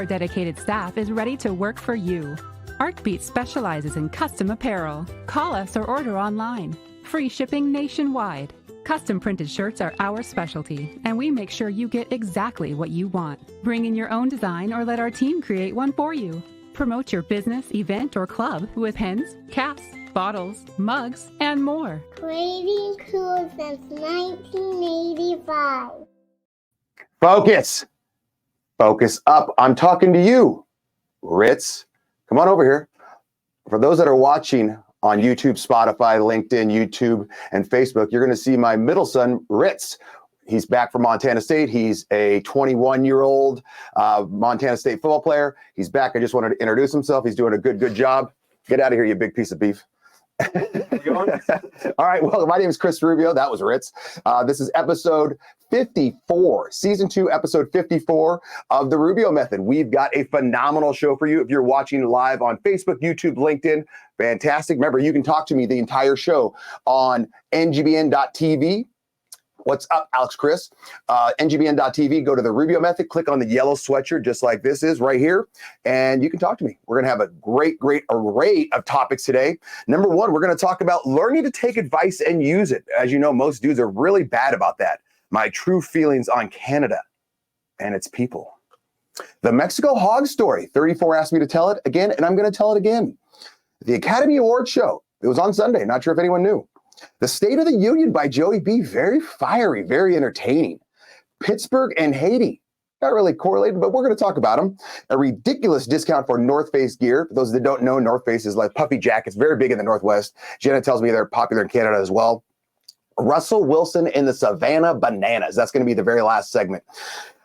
Our dedicated staff is ready to work for you. Artbeat specializes in custom apparel. Call us or order online. Free shipping nationwide. Custom printed shirts are our specialty, and we make sure you get exactly what you want. Bring in your own design or let our team create one for you. Promote your business, event, or club with pens, caps, bottles, mugs, and more. Creating cool since 1985. Focus. Focus up. I'm talking to you, Ritz. Come on over here. For those that are watching on YouTube, Spotify, LinkedIn, YouTube, and Facebook, you're going to see my middle son, Ritz. He's back from Montana State. He's a 21-year-old Montana State football player. He's back. I just wanted to introduce himself. He's doing a good job. Get out of here, you big piece of beef. All right. Well, my name is Chris Rubio. That was Ritz. This is episode 54, season 2, episode 54 of the Rubio Method. We've got a phenomenal show for you. If you're watching live on Facebook, YouTube, LinkedIn, fantastic. Remember, you can talk to me the entire show on ngbn.tv. What's up, Alex Chris? ngbn.tv, go to the Rubio Method, click on the yellow sweatshirt, just like this is right here, and you can talk to me. We're going to have a great array of topics today. Number one, we're going to talk about learning to take advice and use it. As you know, most dudes are really bad about that. My true feelings on Canada and its people. The Mexico hog story. 34 asked me to tell it again, and I'm going to tell it again. The Academy Awards show. It was on Sunday. Not sure if anyone knew. The State of the Union by Joey B. Very fiery, very entertaining. Pittsburgh and Haiti. Not really correlated, but we're going to talk about them. A ridiculous discount for North Face gear. For those that don't know, North Face is like puffy jackets, very big in the Northwest. Jenna tells me they're popular in Canada as well. Russell Wilson and the Savannah Bananas. That's going to be the very last segment.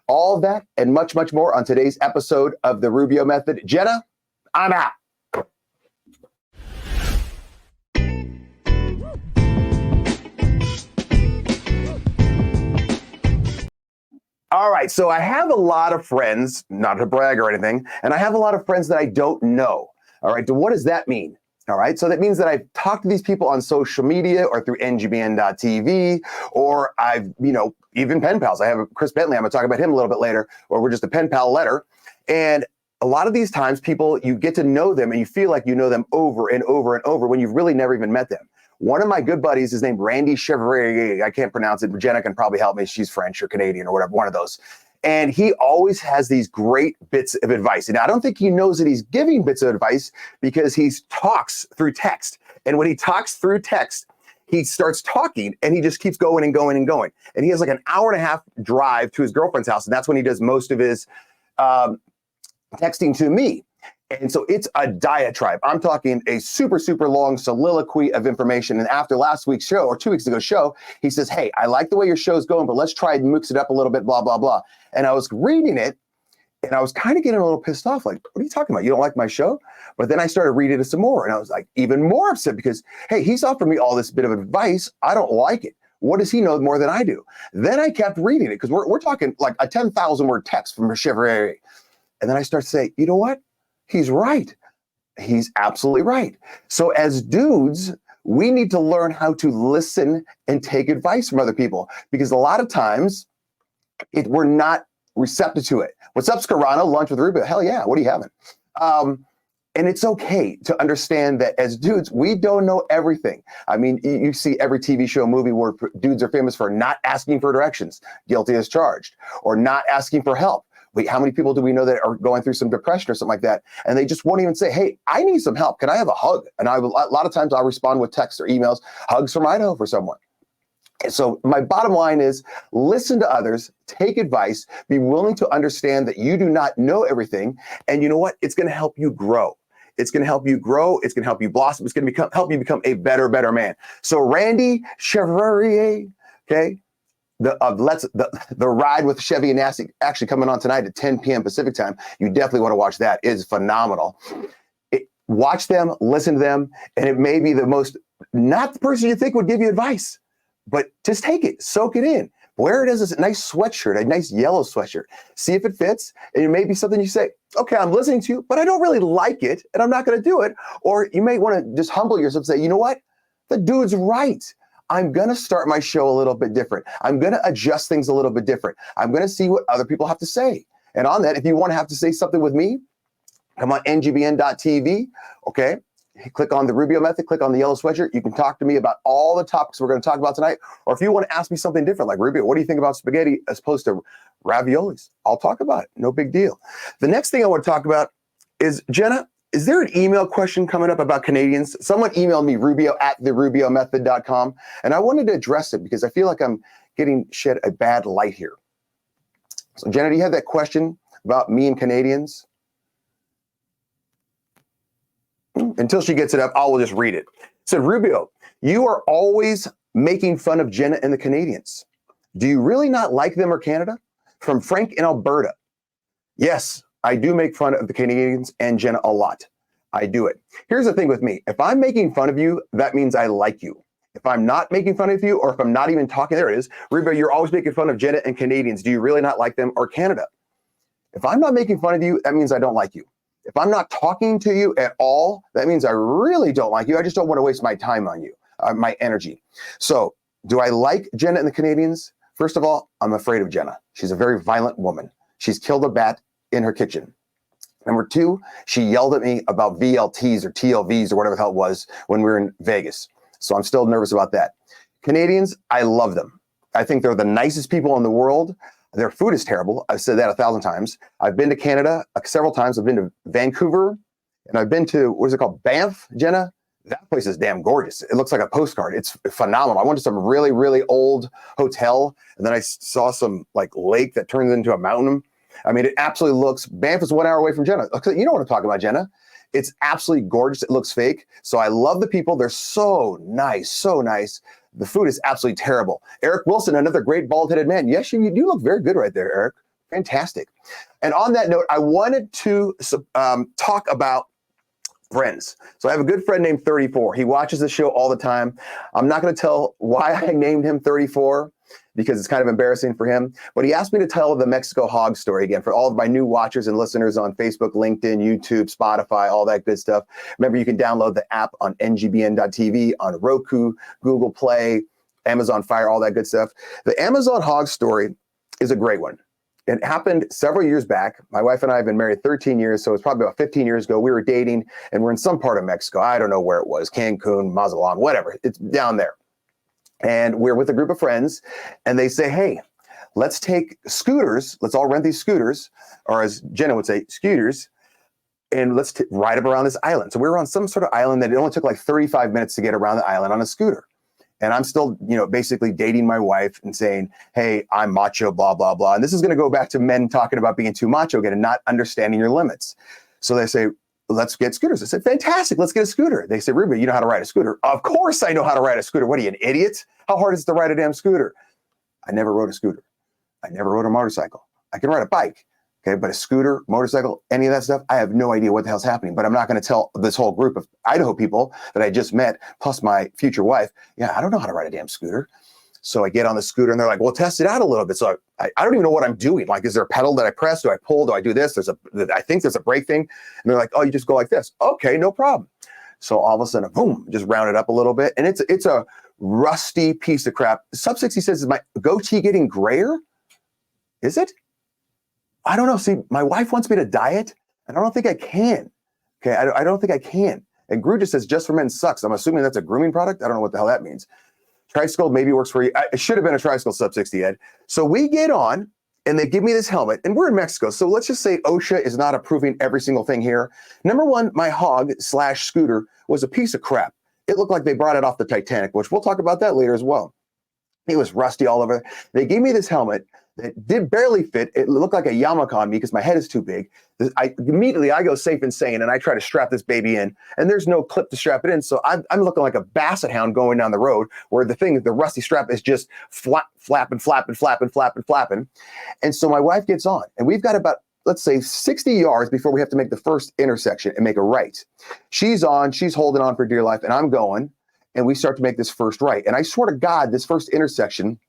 All of that and much more on today's episode of the Rubio Method. Jenna, I'm out. All right, so I have a lot of friends, not to brag or anything, and I have a lot of friends that I don't know. All right, so what does that mean? All right, so that means that I've talked to these people on social media or through ngbn.tv, or I've, even pen pals. I have Chris Bentley, I'm gonna talk about him a little bit later, or we're just a pen pal letter. And a lot of these times people, you get to know them and you feel like you know them over and over and over when you've really never even met them. One of my good buddies is named Randy Chevrier. I can't pronounce it, but Jenna can probably help me. She's French or Canadian or whatever, one of those. And he always has these great bits of advice. And I don't think he knows that he's giving bits of advice because he talks through text. And when he talks through text, he starts talking and he just keeps going and going and going. And he has like an hour and a half drive to his girlfriend's house. And that's when he does most of his texting to me. And so it's a diatribe. I'm talking a super long soliloquy of information. And after last week's show, or 2 weeks ago show, he says, hey, I like the way your show's going, but let's try and mix it up a little bit, blah, blah, blah. And I was reading it and I was kind of getting a little pissed off. Like, what are you talking about? You don't like my show? But then I started reading it some more and I was like even more upset because, hey, he's offered me all this bit of advice. I don't like it. What does he know more than I do? Then I kept reading it because we're talking like a 10,000 word text from Chevrier. And then I start to say, you know what? He's right. He's absolutely right. So as dudes, we need to learn how to listen and take advice from other people because a lot of times we're not receptive to it. What's up, Scarano? Lunch with Rubio? Hell yeah. What are you having? And it's okay to understand that as dudes, we don't know everything. I mean, you see every TV show, movie where dudes are famous for not asking for directions, guilty as charged, or not asking for help. Wait, how many people do we know that are going through some depression or something like that? And they just won't even say, hey, I need some help. Can I have a hug? And a lot of times I'll respond with texts or emails, hugs from Idaho for someone. And so my bottom line is listen to others, take advice, be willing to understand that you do not know everything. And you know what? It's going to help you grow. It's going to help you grow. It's going to help you blossom. It's going to help you become a better man. So Randy Chevrier, okay? The ride with Chevy and Nasty actually coming on tonight at 10 p.m. Pacific time. You definitely want to watch that. It is phenomenal. Watch them, listen to them, and it may be not the person you think would give you advice, but just take it, soak it in. Wear it as a nice sweatshirt, a nice yellow sweatshirt. See if it fits, and it may be something you say, okay, I'm listening to you, but I don't really like it, and I'm not going to do it. Or you may want to just humble yourself and say, you know what? The dude's right. I'm going to start my show a little bit different. I'm going to adjust things a little bit different. I'm going to see what other people have to say. And on that, if you want to have to say something with me, come on ngbn.tv, okay? Click on the Rubio Method, click on the yellow sweatshirt. You can talk to me about all the topics we're going to talk about tonight. Or if you want to ask me something different, like, Rubio, what do you think about spaghetti as opposed to raviolis? I'll talk about it. No big deal. The next thing I want to talk about is, Jenna, is there an email question coming up about Canadians? Someone emailed me, rubio@therubiomethod.com, and I wanted to address it because I feel like I'm getting shed a bad light here. So, Jenna, do you have that question about me and Canadians? Until she gets it up, I will just read it. It said, Rubio, you are always making fun of Jenna and the Canadians. Do you really not like them or Canada? From Frank in Alberta. Yes, I do make fun of the Canadians and Jenna a lot. I do it. Here's the thing with me. If I'm making fun of you, that means I like you. If I'm not making fun of you, or if I'm not even talking, there it is. Rubio, you're always making fun of Jenna and Canadians. Do you really not like them or Canada? If I'm not making fun of you, that means I don't like you. If I'm not talking to you at all, that means I really don't like you. I just don't want to waste my time on you, my energy. So do I like Jenna and the Canadians? First of all, I'm afraid of Jenna. She's a very violent woman. She's killed a bat in her kitchen. Number two, she yelled at me about VLTs or TLVs or whatever the hell it was when we were in Vegas. So I'm still nervous about that. Canadians, I love them. I think they're the nicest people in the world. Their food is terrible. I've said that 1,000 times. I've been to Canada several times. I've been to Vancouver, and I've been to, what is it called, Banff, Jenna? That place is damn gorgeous. It looks like a postcard. It's phenomenal. I went to some really, really old hotel, and then I saw some like lake that turns into a mountain. I mean, it absolutely looks, Banff is 1 hour away from Jenna. You know what I'm talking about, Jenna. It's absolutely gorgeous. It looks fake. So I love the people. They're so nice, so nice. The food is absolutely terrible. Eric Wilson, another great bald-headed man. Yes, you do look very good right there, Eric. Fantastic. And on that note, I wanted to talk about friends. So I have a good friend named 34. He watches the show all the time. I'm not going to tell why I named him 34 because it's kind of embarrassing for him. But he asked me to tell the Mexico hog story again for all of my new watchers and listeners on Facebook, LinkedIn, YouTube, Spotify, all that good stuff. Remember, you can download the app on ngbn.tv, on Roku, Google Play, Amazon Fire, all that good stuff. The Amazon hog story is a great one. It happened several years back. My wife and I have been married 13 years, so it's probably about 15 years ago. We were dating, and we're in some part of Mexico. I don't know where it was, Cancun, Mazatlan, whatever. It's down there. And we're with a group of friends, and they say, hey, let's take scooters. Let's all rent these scooters, or as Jenna would say, scooters, and let's ride up around this island. So we were on some sort of island that it only took like 35 minutes to get around the island on a scooter. And I'm still, basically dating my wife and saying, hey, I'm macho, blah, blah, blah. And this is going to go back to men talking about being too macho again and not understanding your limits. So they say, let's get scooters. I said, fantastic, let's get a scooter. They said, Rubio, you know how to ride a scooter? Of course I know how to ride a scooter. What are you, an idiot? How hard is it to ride a damn scooter? I never rode a scooter. I never rode a motorcycle. I can ride a bike. Okay, but a scooter, motorcycle, any of that stuff, I have no idea what the hell's happening. But I'm not going to tell this whole group of Idaho people that I just met, plus my future wife, yeah, I don't know how to ride a damn scooter. So I get on the scooter and they're like, well, test it out a little bit. So I don't even know what I'm doing. Like, is there a pedal that I press? Do I pull? Do I do this? I think there's a brake thing. And they're like, oh, you just go like this. Okay, no problem. So all of a sudden, boom, just round it up a little bit. And it's a rusty piece of crap. Sub 60 says, is my goatee getting grayer? Is it? I don't know. See, my wife wants me to diet, and I don't think I can. Okay, I don't think I can. And Gru just says, just for men sucks. I'm assuming that's a grooming product. I don't know what the hell that means. Tricycle maybe works for you. It should have been a tricycle Sub 60, Ed. So we get on, and they give me this helmet, and we're in Mexico. So let's just say OSHA is not approving every single thing here. Number one, my hog/scooter was a piece of crap. It looked like they brought it off the Titanic, which we'll talk about that later as well. It was rusty all over. They gave me this helmet that did barely fit. It looked like a yarmulke on me because my head is too big. Immediately I go safe and sane, and I try to strap this baby in, and there's no clip to strap it in. So I'm looking like a basset hound going down the road where the rusty strap is just flapping. And so my wife gets on, and we've got about, let's say 60 yards before we have to make the first intersection and make a right. She's on, she's holding on for dear life, and I'm going, and we start to make this first right. And I swear to God, this first intersection,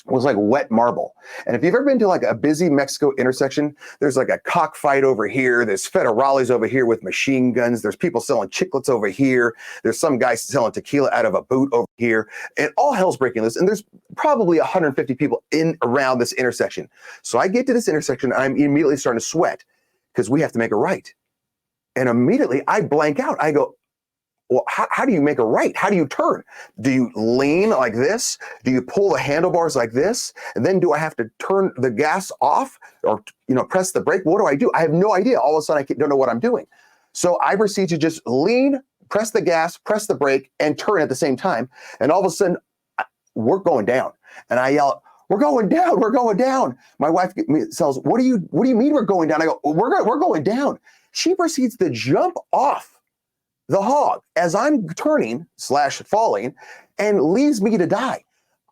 was like wet marble. And if you've ever been to like a busy Mexico intersection, there's like a cockfight over here. There's federales over here with machine guns. There's people selling chiclets over here. There's some guy selling tequila out of a boot over here. And all hell's breaking loose. And there's probably 150 people in around this intersection. So I get to this intersection and I'm immediately starting to sweat because we have to make a right. And immediately I blank out. I go, well, how do you make a right? How do you turn? Do you lean like this? Do you pull the handlebars like this? And then do I have to turn the gas off or, press the brake? What do I do? I have no idea. All of a sudden, I don't know what I'm doing. So I proceed to just lean, press the gas, press the brake, and turn at the same time. And all of a sudden, we're going down. And I yell, we're going down. We're going down. My wife says, what do you mean we're going down? I go, we're going down. She proceeds to jump off the hog as I'm turning / falling and leaves me to die.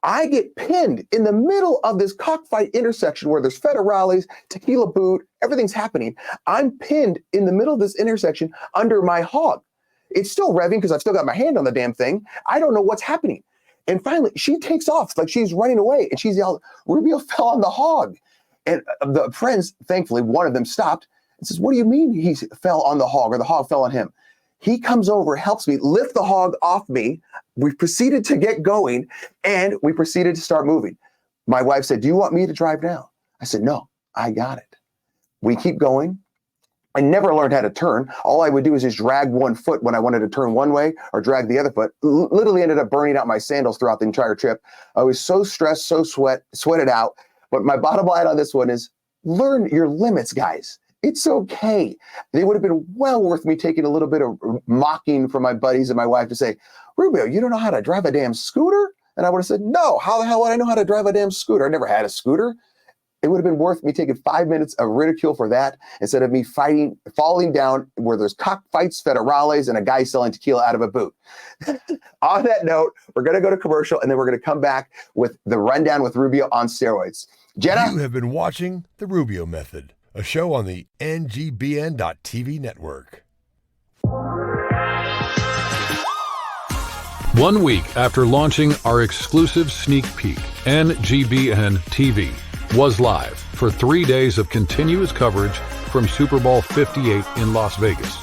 I get pinned in the middle of this cockfight intersection where there's federales, tequila boot, everything's happening. I'm pinned in the middle of this intersection under my hog. It's still revving because I've still got my hand on the damn thing. I don't know what's happening. And finally, she takes off like she's running away and she's yelling, Rubio fell on the hog. And the friends, thankfully, one of them stopped and says, what do you mean he fell on the hog or the hog fell on him? He comes over, helps me lift the hog off me. We proceeded to get going and we proceeded to start moving. My wife said, do you want me to drive now? I said, no, I got it. We keep going. I never learned how to turn. All I would do is just drag one foot when I wanted to turn one way or drag the other foot. Literally ended up burning out my sandals throughout the entire trip. I was so stressed, so sweated out. But my bottom line on this one is learn your limits, guys. It's okay. It would have been well worth me taking a little bit of mocking from my buddies and my wife to say, Rubio, you don't know how to drive a damn scooter? And I would have said, no, how the hell would I know how to drive a damn scooter? I never had a scooter. It would have been worth me taking 5 minutes of ridicule for that instead of me falling down where there's cockfights, federales, and a guy selling tequila out of a boot. On that note, we're going to go to commercial and then we're going to come back with the rundown with Rubio on steroids. Jenna? You have been watching The Rubio Method, a show on the NGBN.TV network. 1 week after launching our exclusive sneak peek, NGBN TV was live for 3 days of continuous coverage from Super Bowl 58 in Las Vegas.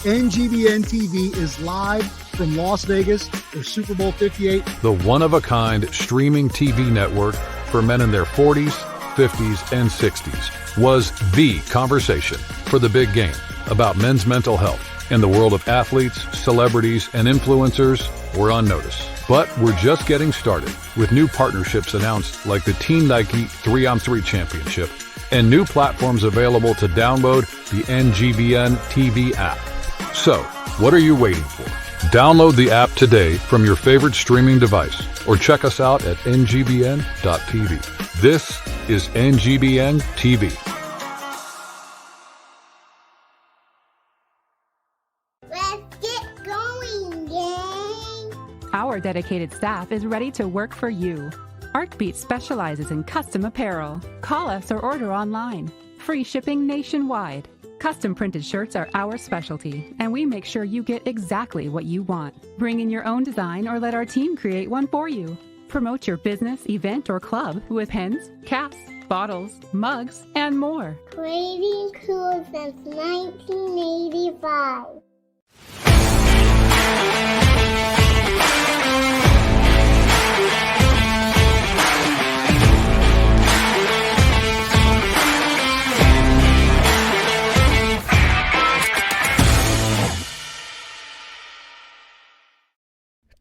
NGBN TV is live from Las Vegas for Super Bowl 58. The one-of-a-kind streaming TV network for men in their 40s, 50s, and 60s was the conversation for the big game about men's mental health. And the world of athletes, celebrities, and influencers were on notice. But we're just getting started with new partnerships announced like the Team Nike 3-on-3 Championship and new platforms available to download the NGBN TV app. So, what are you waiting for? Download the app today from your favorite streaming device or check us out at ngbn.tv. This is NGBN TV. Let's get going, gang. Our dedicated staff is ready to work for you. ArtBeat specializes in custom apparel. Call us or order online. Free shipping nationwide. Custom printed shirts are our specialty, and we make sure you get exactly what you want. Bring in your own design or let our team create one for you. Promote your business, event, or club with pens, caps, bottles, mugs, and more. Creating cool since 1985.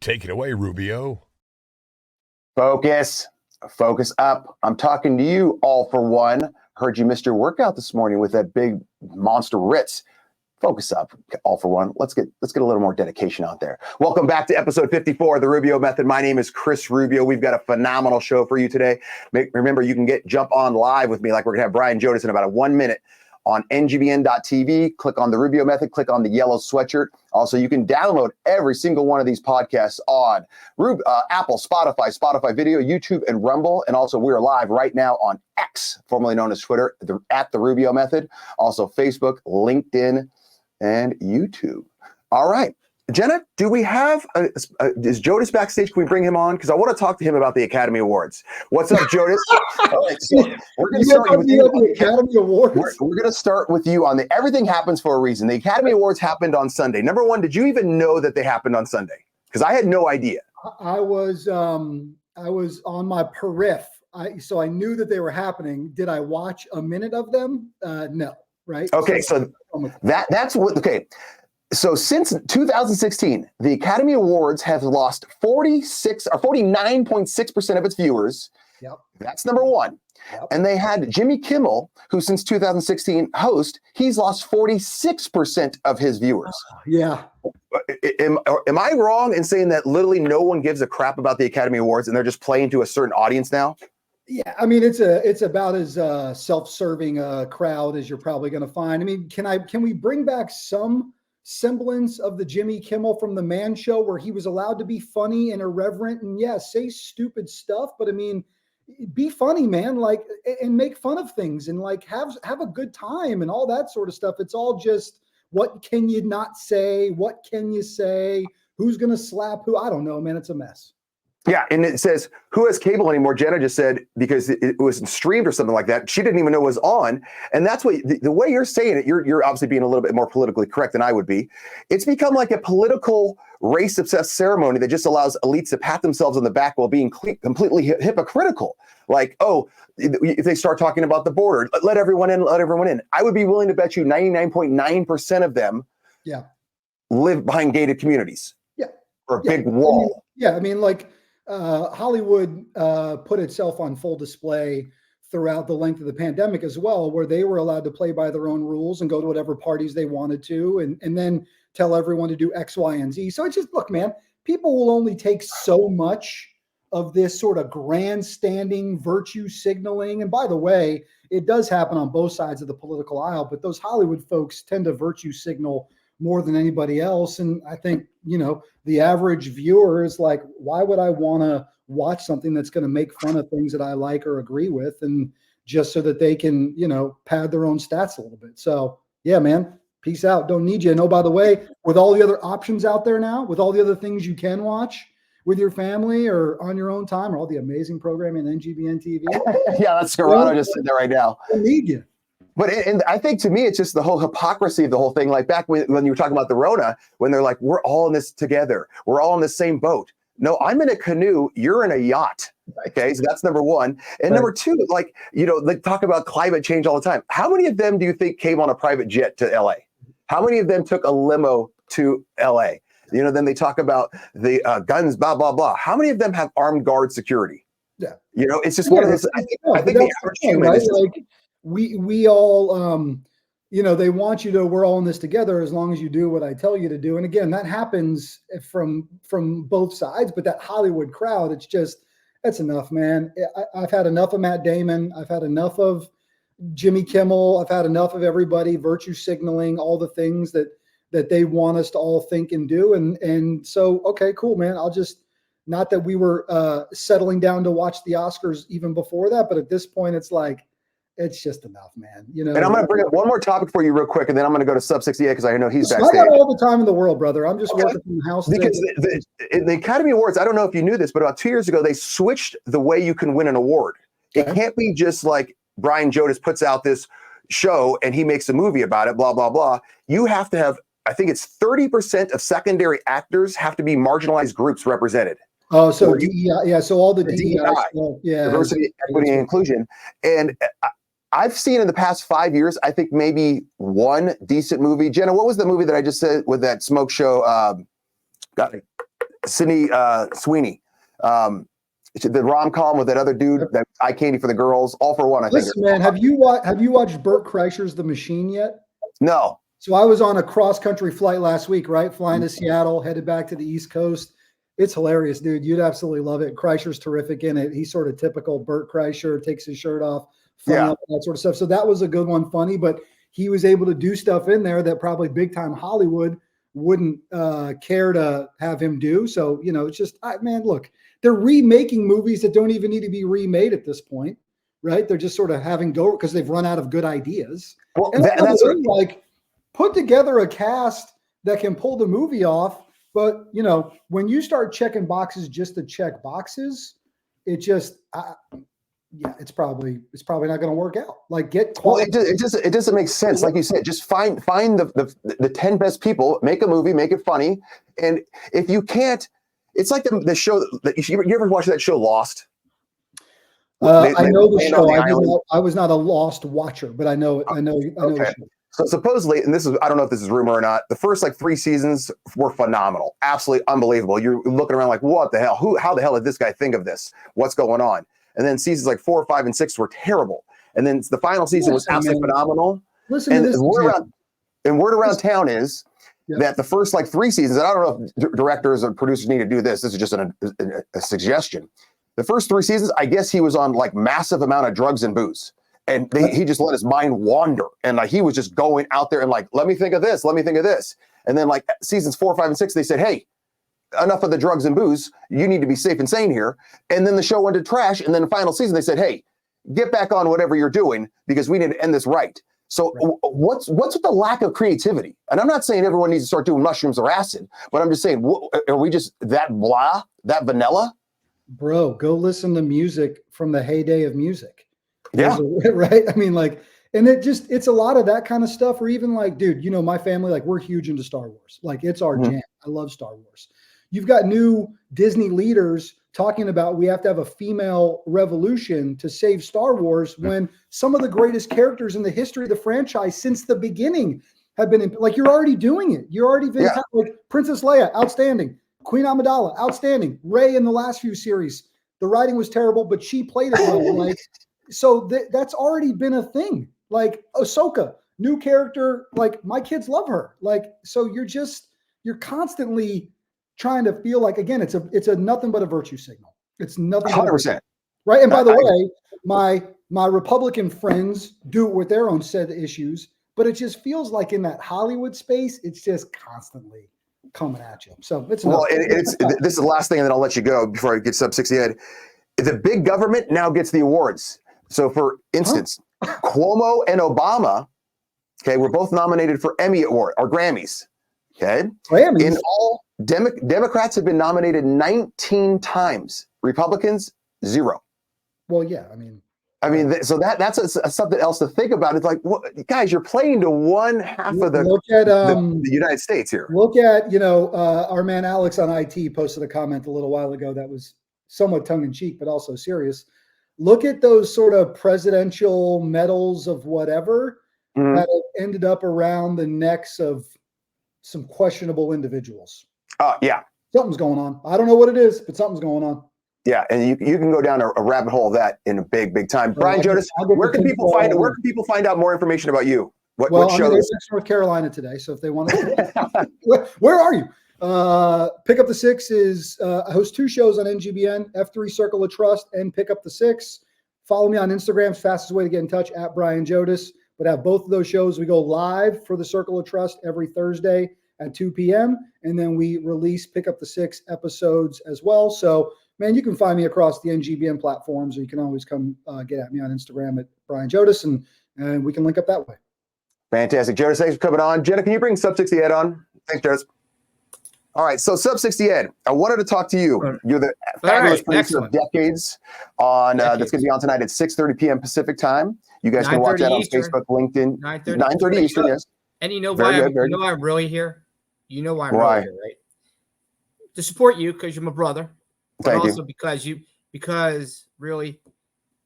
Take it away, Rubio. Focus up. I'm talking to you all for one. Heard you missed your workout this morning with that big monster Ritz. Focus up, all for one. Let's get a little more dedication out there. Welcome back to episode 54 of the Rubio Method. My name is Chris Rubio. We've got a phenomenal show for you today. Remember, you can jump on live with me like we're gonna have Brian Jonas in about 1 minute on ngbn.tv. Click on the Rubio Method, click on the yellow sweatshirt. Also, you can download every single one of these podcasts on Apple, Spotify Video, YouTube, and Rumble. And also, we are live right now on X, formerly known as Twitter, at the Rubio Method. Also, Facebook, LinkedIn, and YouTube. All right. Jenna, do we have is Jonas backstage? Can we bring him on? Because I want to talk to him about the Academy Awards. What's up, Jonas? All right, so we're going to start with you. The Academy Awards. We're going to start with you on the everything happens for a reason. The Academy Awards happened on Sunday. Number one, did you even know that they happened on Sunday? Because I had no idea. I was on my periph. So I knew that they were happening. Did I watch a minute of them? No. Right. Okay. So that's what. Okay. So since 2016, the Academy Awards have lost 49.6% of its viewers. Yep. That's number one. Yep. And they had Jimmy Kimmel, who since 2016 host, he's lost 46% of his viewers. Yeah. Am I wrong in saying that literally no one gives a crap about the Academy Awards and they're just playing to a certain audience now? Yeah, I mean it's about as self-serving crowd as you're probably going to find. I mean, can we bring back some semblance of the Jimmy Kimmel from the Man Show where he was allowed to be funny and irreverent and say stupid stuff, but I mean, be funny, man, like, and make fun of things and like have a good time and all that sort of stuff. It's all just, what can you not say? What can you say? Who's going to slap who? I don't know, man. It's a mess. Yeah, and it says, who has cable anymore? Jenna just said, because it was streamed or something like that. She didn't even know it was on. And that's what, the way you're saying it, you're obviously being a little bit more politically correct than I would be. It's become like a political race-obsessed ceremony that just allows elites to pat themselves on the back while being completely hypocritical. Like, oh, if they start talking about the border, let everyone in, let everyone in. I would be willing to bet you 99.9% of them live behind gated communities. Yeah. Or a big wall. I mean, like, Hollywood put itself on full display throughout the length of the pandemic as well, where they were allowed to play by their own rules and go to whatever parties they wanted to, and then tell everyone to do X, Y, and Z. So it's just, look, man, people will only take so much of this sort of grandstanding virtue signaling. And by the way, it does happen on both sides of the political aisle, but those Hollywood folks tend to virtue signal more than anybody else. And I think, the average viewer is like, why would I want to watch something that's going to make fun of things that I like or agree with, and just so that they can, pad their own stats a little bit. So yeah, man, peace out. Don't need you. And oh, by the way, with all the other options out there now, with all the other things you can watch with your family or on your own time, or all the amazing programming on NGBN TV. Yeah, that's Serrano just sitting there right now. Don't need you. But and I think to me, it's just the whole hypocrisy of the whole thing. Like back when you were talking about the Rona, when they're like, we're all in this together. We're all in the same boat. No, I'm in a canoe. You're in a yacht. Okay, so that's number one. And number two, like, they talk about climate change all the time. How many of them do you think came on a private jet to LA? How many of them took a limo to LA? Then they talk about the guns, blah, blah, blah. How many of them have armed guard security? Yeah. It's just one of those. I think the average human right? is just, like, we all, they want you to, we're all in this together as long as you do what I tell you to do. And again, that happens from both sides, but that Hollywood crowd, that's enough, man. I've had enough of Matt Damon. I've had enough of Jimmy Kimmel. I've had enough of everybody virtue signaling all the things that they want us to all think and do. And so, okay, cool, man. I'll just, not that we were settling down to watch the Oscars even before that, but at this point it's like, it's just enough, man. And I'm going to bring up one more topic for you real quick, and then I'm going to go to Sub 68 because I know he's backstage. I got all the time in the world, brother. I'm just working from the house. Because the Academy Awards, I don't know if you knew this, but about 2 years ago, they switched the way you can win an award. Okay. It can't be just like Brian Jodas puts out this show and he makes a movie about it, blah, blah, blah. You have to have, I think it's 30% of secondary actors have to be marginalized groups represented. Oh, so DEI, so all the DEI, diversity, equity, and inclusion. And I've seen in the past 5 years, I think maybe one decent movie. Jenna, what was the movie that I just said with that smoke show? Sydney Sweeney. The rom-com with that other dude, that eye candy for the girls, All for One, I think. Listen, man, have you watched Burt Kreischer's The Machine yet? No. So I was on a cross-country flight last week, right? Flying to Seattle, headed back to the East Coast. It's hilarious, dude. You'd absolutely love it. Kreischer's terrific in it. He's sort of typical Burt Kreischer, takes his shirt off, that sort of stuff. So that was a good one, funny, but he was able to do stuff in there that probably big-time Hollywood wouldn't care to have him do. So, it's just, man, look, they're remaking movies that don't even need to be remade at this point, right? They're just sort of having go because they've run out of good ideas. Well, and that's like, put together a cast that can pull the movie off But when you start checking boxes just to check boxes, it just, it's probably not going to work out. Like get quality. Well, it doesn't make sense. Like you said, just find the 10 best people, make a movie, make it funny. And if you can't, it's like the show that you ever watch that show Lost? I know the show. I was not a Lost watcher, but I know it. I know the show. So supposedly, and I don't know if this is rumor or not, the first like 3 seasons were phenomenal, absolutely unbelievable. You're looking around like, what the hell? How the hell did this guy think of this? What's going on? And then seasons like 4, 5, and 6 were terrible. And then the final season was absolutely phenomenal. Listen and to this. Word around town is that the first like 3 seasons, and I don't know if directors or producers need to do this. This is just a suggestion. The first 3 seasons, I guess he was on like massive amount of drugs and booze. And he just let his mind wander. And like, he was just going out there and like, let me think of this. Let me think of this. And then like seasons 4, 5, and 6, they said, hey, enough of the drugs and booze. You need to be safe and sane here. And then the show went to trash. And then the final season, they said, hey, get back on whatever you're doing because we need to end this right. So what's with the lack of creativity? And I'm not saying everyone needs to start doing mushrooms or acid, but I'm just saying, are we just that blah, that vanilla? Bro, go listen to music from the heyday of music. Yeah. Right. I mean, like, and it's a lot of that kind of stuff. Or even like, dude, my family, like we're huge into Star Wars. Like it's our jam. I love Star Wars. You've got new Disney leaders talking about we have to have a female revolution to save Star Wars when some of the greatest characters in the history of the franchise since the beginning have been like, you're already doing it. You're already been like Princess Leia, outstanding. Queen Amidala, outstanding. Rey in the last few series, the writing was terrible, but she played it well. Like, so that's already been a thing. Like Ahsoka, new character. Like my kids love her. Like, so you're constantly trying to feel like, again, it's a nothing but a virtue signal. It's nothing. 100%. Right. And by the way, my Republican friends do it with their own set of issues, but it just feels like in that Hollywood space, it's just constantly coming at you. So it's this is the last thing, and then I'll let you go before I get sub 60 ed. The big government now gets the awards. So for instance, Cuomo and Obama, were both nominated for Emmy Award or Grammys. Okay. Grammys. In all, Democrats have been nominated 19 times. Republicans, 0. Well, yeah. I mean, so that's something else to think about. It's like, guys, you're playing to one half of the United States here. Look at, our man Alex on IT posted a comment a little while ago that was somewhat tongue in cheek, but also serious. Look at those sort of presidential medals of whatever that have ended up around the necks of some questionable individuals. Yeah. Something's going on. I don't know what it is, but something's going on. Yeah, and you can go down a rabbit hole of that in a big time. Brian Jodas, where can people find out more information about you? What shows? I'm in North Carolina today, so if they want to, where are you? Pick Up the Six is I host 2 shows on NGBN, F3 Circle of Trust and Pick Up the Six. Follow me on Instagram. Fastest way to get in touch at Brian Jodas. But have both of those shows. We go live for the Circle of Trust every Thursday at 2 p.m. And then we release Pick Up the Six episodes as well. So, man, you can find me across the NGBN platforms, or you can always come get at me on Instagram at Brian Jodas, and we can link up that way. Fantastic. Jodas, thanks for coming on. Jenna, can you bring Sub 60 Ed on? Thanks, Jodas. All right, so Sub 60 Ed, I wanted to talk to you. You're the fabulous producer of Decades on that's going to be on tonight at 6:30 p.m. Pacific time. You guys can watch that on Facebook, LinkedIn. 9:30 Eastern, yes. And you know why I'm really here? You know why I'm really here, right? To support you because you're my brother. But Thank also you. because really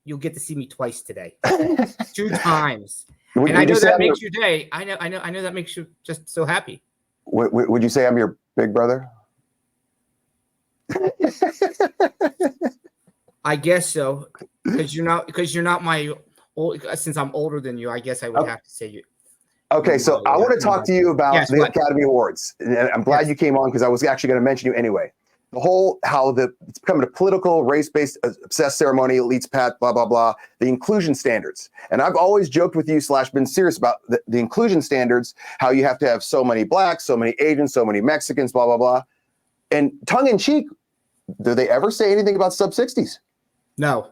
you'll get to see me twice today. 2 times. And I know that makes your day. I know that makes you just so happy. Would you say I'm your big brother? I guess so. Because you're not my old, since I'm older than you, I guess I would have to say you. Okay, so I want to talk to you about the Academy Awards. And I'm glad you came on because I was actually going to mention you anyway. The whole it's becoming a political, race-based, obsessed ceremony, elites pat, blah, blah, blah, the inclusion standards. And I've always joked with you / been serious about the inclusion standards, how you have to have so many blacks, so many Asians, so many Mexicans, blah, blah, blah. And tongue in cheek, do they ever say anything about sub-60s? No.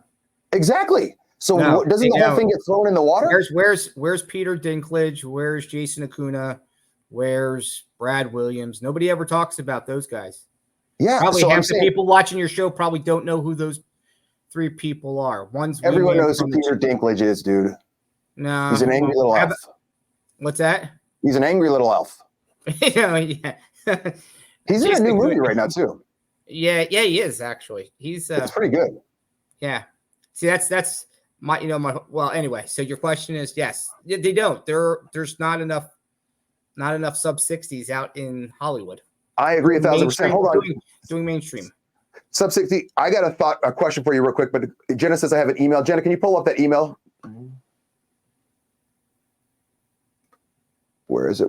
Exactly. So doesn't the whole thing get thrown in the water? Where's Peter Dinklage? Where's Jason Acuna? Where's Brad Williams. Nobody ever talks about those guys. Yeah. Probably so half the people watching your show probably don't know who those 3 people are. Everyone knows who Peter Dinklage is, dude. No. He's an angry little elf. What's that? He's an angry little elf. Yeah. He's in a new movie right now, too. Yeah, he is, actually. It's pretty good. Yeah. See, that's my, well, anyway, so your question is, yes, they don't. There's not enough sub-60s out in Hollywood. I agree 1,000%. Hold on. Doing mainstream. Sub-60, I got a question for you real quick, but Jenna says I have an email. Jenna, can you pull up that email? Where is it?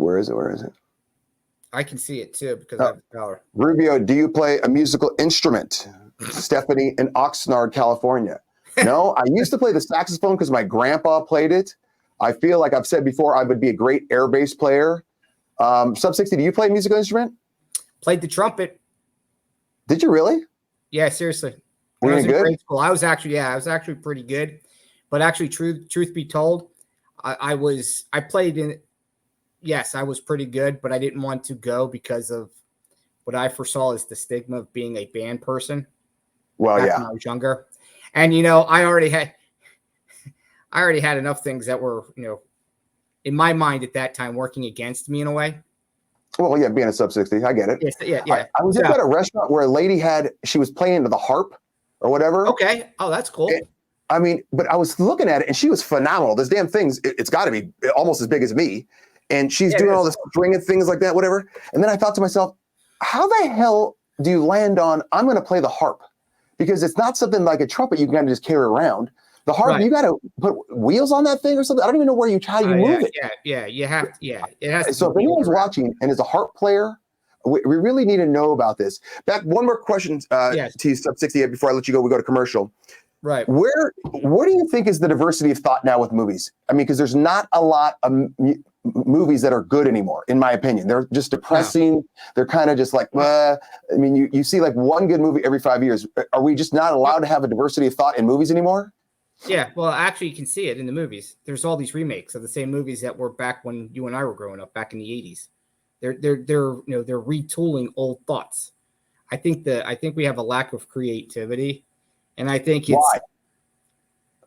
I can see it too because I have the power. Rubio, do you play a musical instrument? Stephanie in Oxnard, California. No, I used to play the saxophone because my grandpa played it. I feel like I've said before I would be a great air bass player. Sub-60, do you play a musical instrument? Played the trumpet. Did you really? Yeah, seriously. Were you good? Grade school, I was actually pretty good. But actually, truth be told, I played in. Yes, I was pretty good, but I didn't want to go because of what I foresaw as the stigma of being a band person. Well, yeah. When I was younger, and I already had enough things that were, in my mind at that time, working against me in a way. Well, yeah, being a sub-60, I get it. Yeah. I was at a restaurant where a lady she was playing the harp or whatever. Okay. Oh, that's cool. But I was looking at it and she was phenomenal. This damn thing's, it's got to be almost as big as me. And she's doing all this stringing things like that, whatever. And then I thought to myself, how the hell do you land on, I'm going to play the harp? Because it's not something like a trumpet you can kind of just carry around. The harp, you got to put wheels on that thing or something. I don't even know how you move it. Yeah, you have to. Yeah, it has to. So if anyone's watching and is a harp player, we really need to know about this. Back, one more question to you, Sub-60, before I let you go. We go to commercial. Right. What do you think is the diversity of thought now with movies? I mean, because there's not a lot of movies that are good anymore, in my opinion. They're just depressing. No. They're kind of just like, I mean, you see like one good movie every 5 years. Are we just not allowed to have a diversity of thought in movies anymore? Yeah, well, actually, you can see it in the movies. There's all these remakes of the same movies that were back when you and I were growing up, back in the 80s. They're retooling old thoughts. I think we have a lack of creativity, and I think why?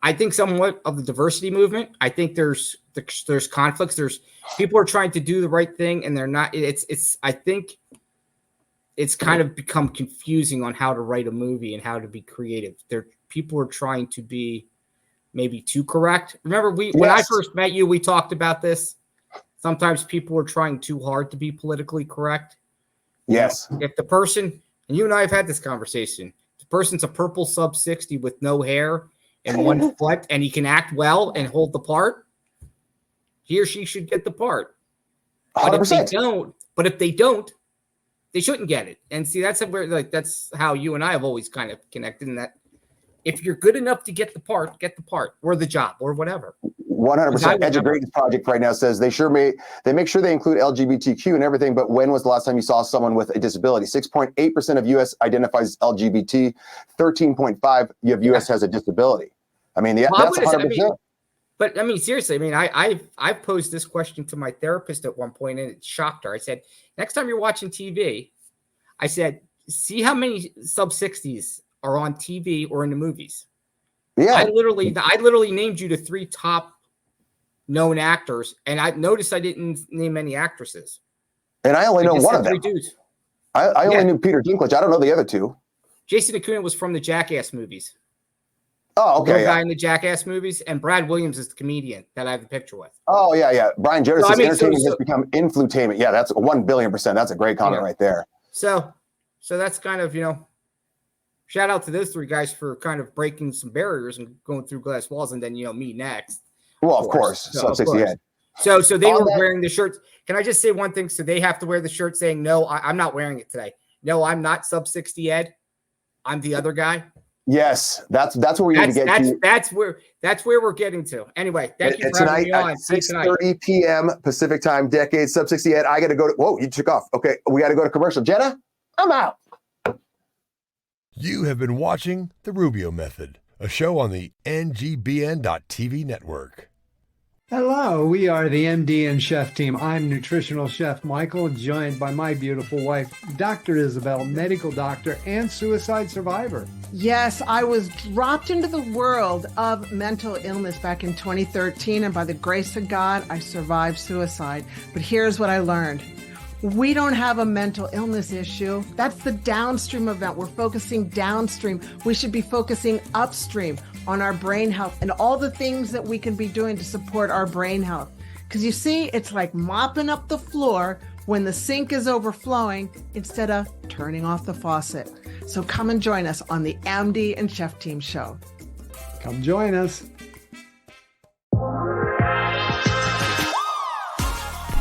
I think somewhat of the diversity movement. I think there's conflicts. There's people are trying to do the right thing, and they're not. I think it's kind of become confusing on how to write a movie and how to be creative. People are trying to be maybe too correct. Remember, when I first met you, we talked about this. Sometimes people are trying too hard to be politically correct. Yes. If the person, and you and I have had this conversation, the person's a purple sub-60 with no hair and one foot, and he can act well and hold the part, he or she should get the part. But 100%. if they don't, they shouldn't get it. And see, that's how you and I have always kind of connected in that. If you're good enough to get the part, or the job, or whatever. 100%. Edge of Greatness Project right now says they make sure they include LGBTQ and everything, but when was the last time you saw someone with a disability? 6.8% of U.S. identifies as LGBT, 13.5% of U.S. has a disability. I mean, that's 100%. But I mean, seriously, I posed this question to my therapist at one point, and it shocked her. I said, next time you're watching TV, I said, see how many sub-60s are on TV or in the movies. Yeah, I literally named you the 3 top known actors, and I noticed I didn't name any actresses. And I only know one of them. 3 dudes. I only knew Peter Dinklage. I don't know the other 2. Jason Acuna was from the Jackass movies. Oh, okay. The guy in the Jackass movies, and Brad Williams is the comedian that I have the picture with. Oh, yeah. Brian Jonas says entertainment has become influtainment. Yeah, that's 1,000,000,000%. That's a great comment right there. So that's kind of, shout out to those 3 guys for kind of breaking some barriers and going through glass walls, and then me next. Well, of course. Sub-60. So they were wearing the shirts. Can I just say one thing? So they have to wear the shirt saying, "No, I'm not wearing it today. No, I'm not sub-60 Ed. I'm the other guy." Yes, that's where we need to get to. That's where we're getting to. Anyway, thank you for having me on. At 6:30 p.m. Pacific Time, Decade Sub-60 Ed. I got to go to. Whoa, you took off. Okay, we got to go to commercial. Jenna, I'm out. You have been watching The Rubio Method, a show on the NGBN.TV network. Hello, we are the MD and Chef team. I'm nutritional chef Michael, joined by my beautiful wife, Dr. Isabel, medical doctor and suicide survivor. Yes, I was dropped into the world of mental illness back in 2013, and by the grace of God, I survived suicide. But here's what I learned. We don't have a mental illness issue. That's the downstream event. We're focusing downstream. We should be focusing upstream on our brain health and all the things that we can be doing to support our brain health. Because you see, it's like mopping up the floor when the sink is overflowing instead of turning off the faucet. So come and join us on the MD and Chef Team show. Come join us.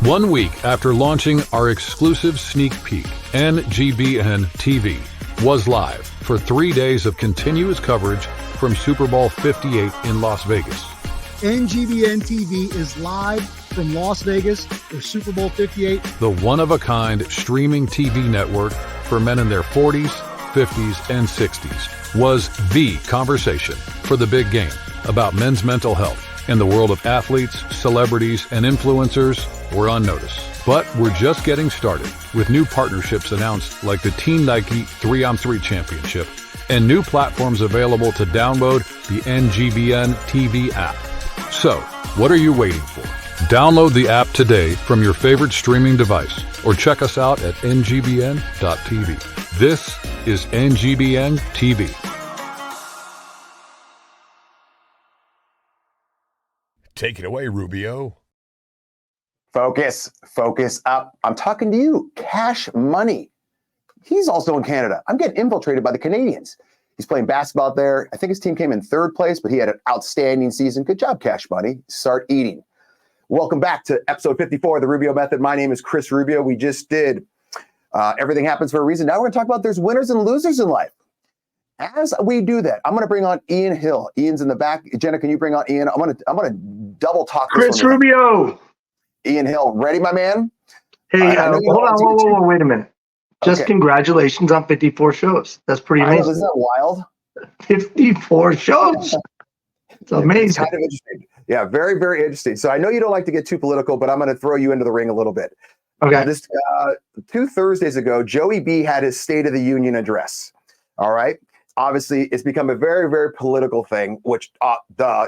1 week after launching our exclusive sneak peek, NGBN TV was live for 3 days of continuous coverage from Super Bowl 58 in Las Vegas. NGBN TV is live from Las Vegas for Super Bowl 58. The one-of-a-kind streaming TV network for men in their 40s, 50s, and 60s was the conversation for the big game about men's mental health. In the world of athletes, celebrities, and influencers, we're on notice. But we're just getting started with new partnerships announced like the Team Nike 3-on-3 Championship and new platforms available to download the NGBN TV app. So, what are you waiting for? Download the app today from your favorite streaming device or check us out at ngbn.tv. This is NGBN TV. Take it away, Rubio. Focus up. I'm talking to you. Cash Money. He's also in Canada. I'm getting infiltrated by the Canadians. He's playing basketball out there. I think his team came in third place, but he had an outstanding season. Good job, Cash Money. Start eating. Welcome back to episode 54 of the Rubio Method. My name is Chris Rubio. We just did Everything Happens for a Reason. Now we're going to talk about there's winners and losers in life. As we do that, I'm going to bring on Ian Hill. Ian's in the back. Jenna, can you bring on Ian? I'm going to double talk. Chris Rubio. Ian Hill, ready, my man? Hey, hold on, whoa, wait a minute. Just congratulations on 54 shows. That's pretty amazing. Isn't that wild? 54 shows. It's amazing. Kind of interesting. Yeah, very, very interesting. So I know you don't like to get too political, but I'm going to throw you into the ring a little bit. Okay. This 2 Thursdays ago, Joey B had his State of the Union address. All right. Obviously, it's become a very, very political thing, which,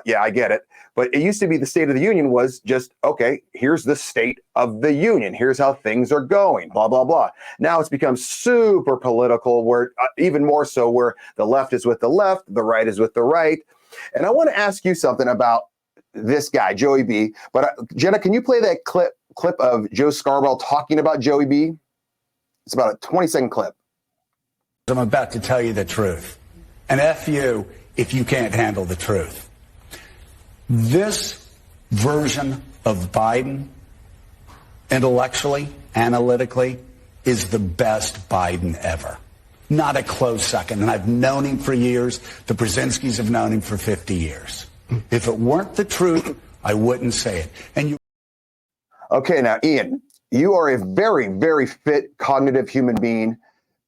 yeah, I get it. But it used to be the State of the Union was just, okay, here's the State of the Union. Here's how things are going, blah, blah, blah. Now it's become super political, where even more so where the left is with the left, the right is with the right. And I want to ask you something about this guy, Joey B. But Jenna, can you play that clip of Joe Scarborough talking about Joey B? It's about a 20-second clip. I'm about to tell you the truth. And F you if you can't handle the truth. This version of Biden, intellectually, analytically, is the best Biden ever. Not a close second. And I've known him for years. The Brzezinskis have known him for 50 years. If it weren't the truth, I wouldn't say it. And you. Okay, now, Ian, you are a very, very fit, cognitive human being.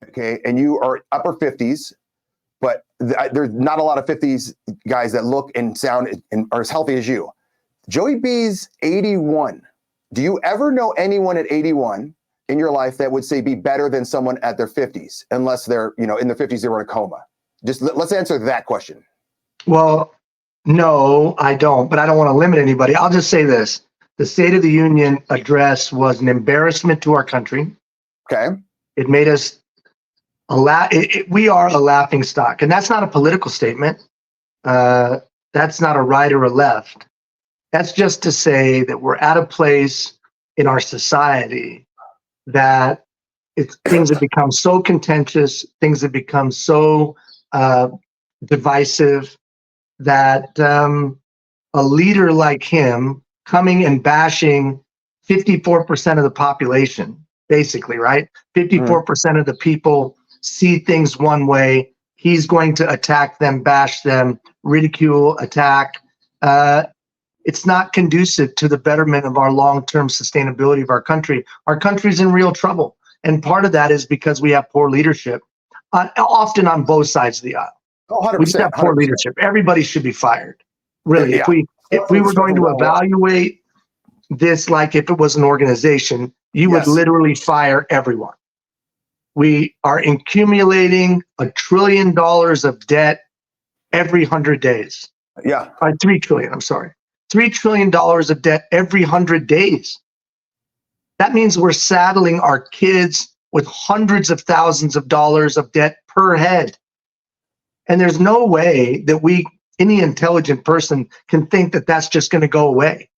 Okay, and you are upper 50s, but there's not a lot of 50s guys that look and sound and are as healthy as you. Joey B's 81. Do you ever know anyone at 81 in your life that would say be better than someone at their 50s, unless they're, in their 50s, they were in a coma? Just let's answer that question. Well, no, I don't, but I don't want to limit anybody. I'll just say this. The State of the Union address was an embarrassment to our country. Okay. It made us we are a laughing stock, and that's not a political statement. That's not a right or a left. That's just to say that we're at a place in our society that things have become so contentious, things have become so divisive that a leader like him coming and bashing 54% of the population, basically, right? 54% of the people see things one way. He's going to attack them, bash them, ridicule, attack. It's not conducive to the betterment of our long-term sustainability of our country. Our country's in real trouble. And part of that is because we have poor leadership, often on both sides of the aisle. Oh, 100%. We just have poor 100%. leadership. Everybody should be fired. Really, Yeah. If we were going to evaluate this like if it was an organization, you would literally fire everyone. We are accumulating $1 trillion of debt every 100 days. Yeah. 3 trillion, I'm sorry. $3 trillion of debt every 100 days. That means we're saddling our kids with hundreds of thousands of dollars of debt per head. And there's no way that any intelligent person can think that that's just going to go away.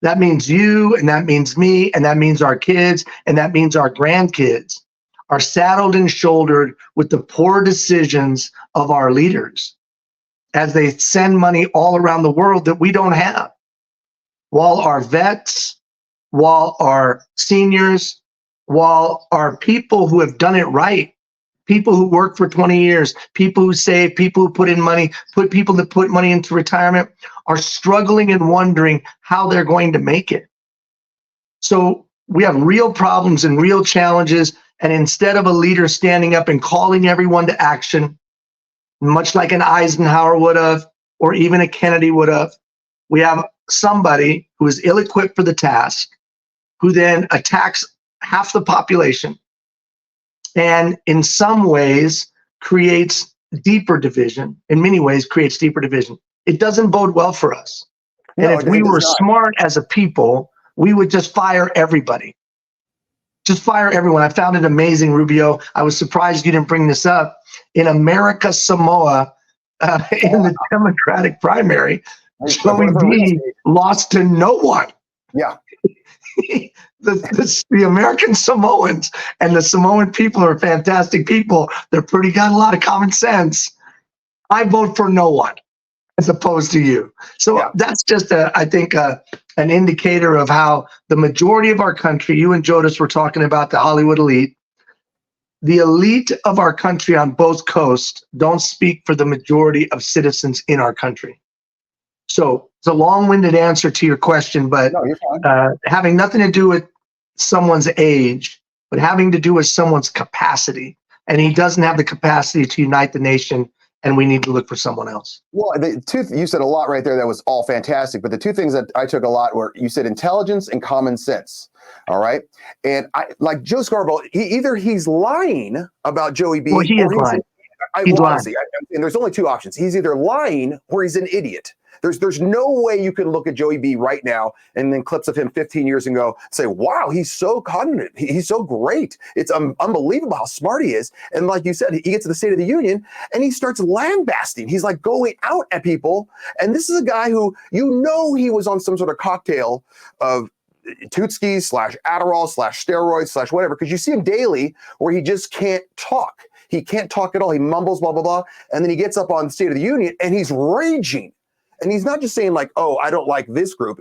That means you, and that means me, and that means our kids, and that means our grandkids are saddled and shouldered with the poor decisions of our leaders as they send money all around the world that we don't have. While our vets, while our seniors, while our people who have done it right, people who work for 20 years, people who save, people who put in money, people that put money into retirement are struggling and wondering how they're going to make it. So we have real problems and real challenges. And instead of a leader standing up and calling everyone to action, much like an Eisenhower would have, or even a Kennedy would have, we have somebody who is ill-equipped for the task, who then attacks half the population, and in some ways creates deeper division. In many ways creates deeper division. It doesn't bode well for us. And if we were smart as a people, we would just fire everybody. Just fire everyone. I found it amazing, Rubio. I was surprised you didn't bring this up. In America, Samoa, in the Democratic primary, Joey B lost to no one. Yeah. The American Samoans and the Samoan people are fantastic people. They're got a lot of common sense. I vote for no one as opposed to you. So that's just, I think, an indicator of how the majority of our country, you and Jodis were talking about the Hollywood elite, the elite of our country on both coasts don't speak for the majority of citizens in our country. So it's a long-winded answer to your question, but having nothing to do with someone's age, but having to do with someone's capacity. And he doesn't have the capacity to unite the nation, and we need to look for someone else. Well, you said a lot right there that was all fantastic, but the two things that I took a lot were you said intelligence and common sense. All right. And like Joe Scarborough, he's lying about Joey B. Well, he is lying. He's lying. And there's only two options. He's either lying or he's an idiot. There's no way you can look at Joey B right now and then clips of him 15 years ago say, wow, he's so cognitive. He's so great. It's unbelievable how smart he is. And like you said, he gets to the State of the Union and he starts lambasting. He's like going out at people. And this is a guy who, he was on some sort of cocktail of Tootskis / Adderall / steroids / whatever, because you see him daily where he just can't talk. He can't talk at all. He mumbles, blah, blah, blah. And then he gets up on State of the Union and he's raging. And he's not just saying like, oh, I don't like this group.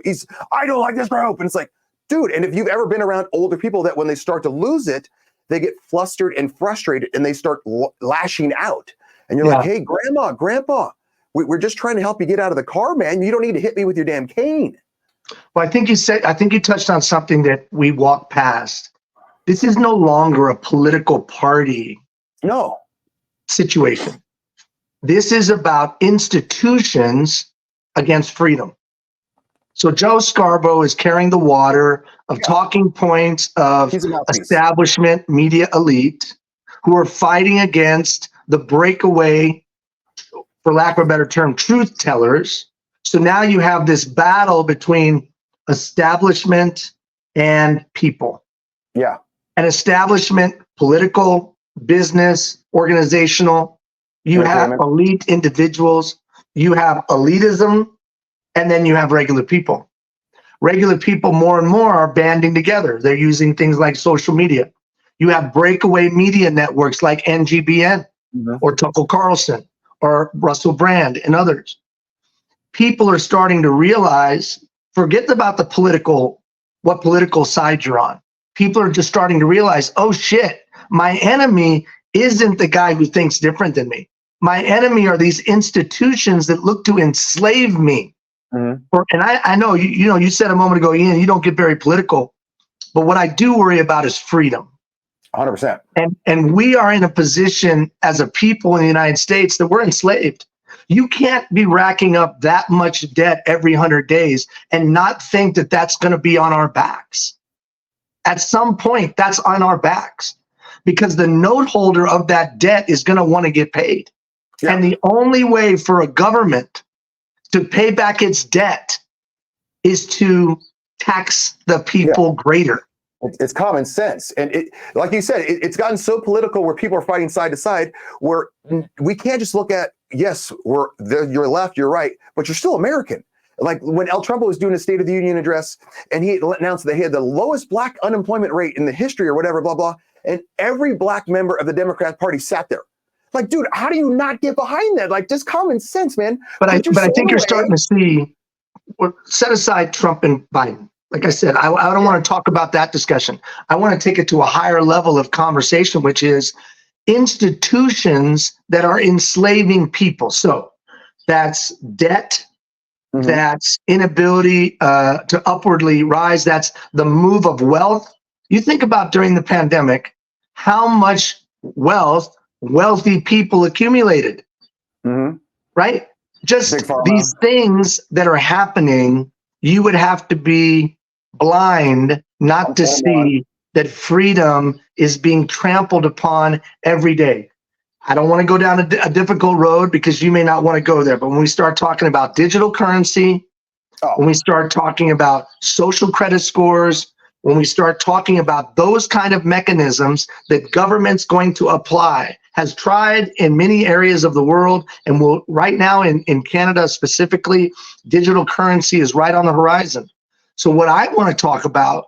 I don't like this group. And it's like, dude, and if you've ever been around older people that when they start to lose it, they get flustered and frustrated and they start lashing out. And you're like, hey, grandpa, we're just trying to help you get out of the car, man. You don't need to hit me with your damn cane. Well, I think you touched on something that we walked past. This is no longer a political party situation. This is about institutions against freedom. So Joe Scarborough is carrying the water of talking points of establishment media elite who are fighting against the breakaway, for lack of a better term, truth tellers. So now you have this battle between establishment and people. Yeah. An establishment, political, business, organizational. You have elite individuals, you have elitism, and then you have regular people. Regular people more and more are banding together. They're using things like social media. You have breakaway media networks like NGBN or Tucker Carlson or Russell Brand and others. People are starting to realize, forget about what political side you're on. People are just starting to realize, oh shit, my enemy isn't the guy who thinks different than me. My enemy are these institutions that look to enslave me. And I know, you said a moment ago, Ian, you don't get very political, but what I do worry about is freedom. 100%. And we are in a position as a people in the United States that we're enslaved. You can't be racking up that much debt every 100 days and not think that that's going to be on our backs. At some point, that's on our backs because the note holder of that debt is going to want to get paid. Yeah. And the only way for a government to pay back its debt is to tax the people greater. It's common sense. And it, like you said, it's gotten so political where people are fighting side to side where we can't just look at, yes, you're left, you're right, but you're still American. Like when El Trump was doing a State of the Union address and he announced that he had the lowest black unemployment rate in the history or whatever, blah, blah. And every black member of the Democrat Party sat there. Like, dude, how do you not get behind that? Like, just common sense, man. But I think you're starting to see, set aside Trump and Biden. Like I said, I don't want to talk about that discussion. I want to take it to a higher level of conversation, which is institutions that are enslaving people. So that's debt, that's inability to upwardly rise, that's the move of wealth. You think about during the pandemic, how much wealth wealthy people accumulated, right? Just these things that are happening, you would have to be blind not to see that freedom is being trampled upon every day. I don't want to go down a difficult road because you may not want to go there. But when we start talking about digital currency, when we start talking about social credit scores, when we start talking about those kind of mechanisms that government's going to apply, has tried in many areas of the world, and will right now in Canada specifically, digital currency is right on the horizon. So what I want to talk about,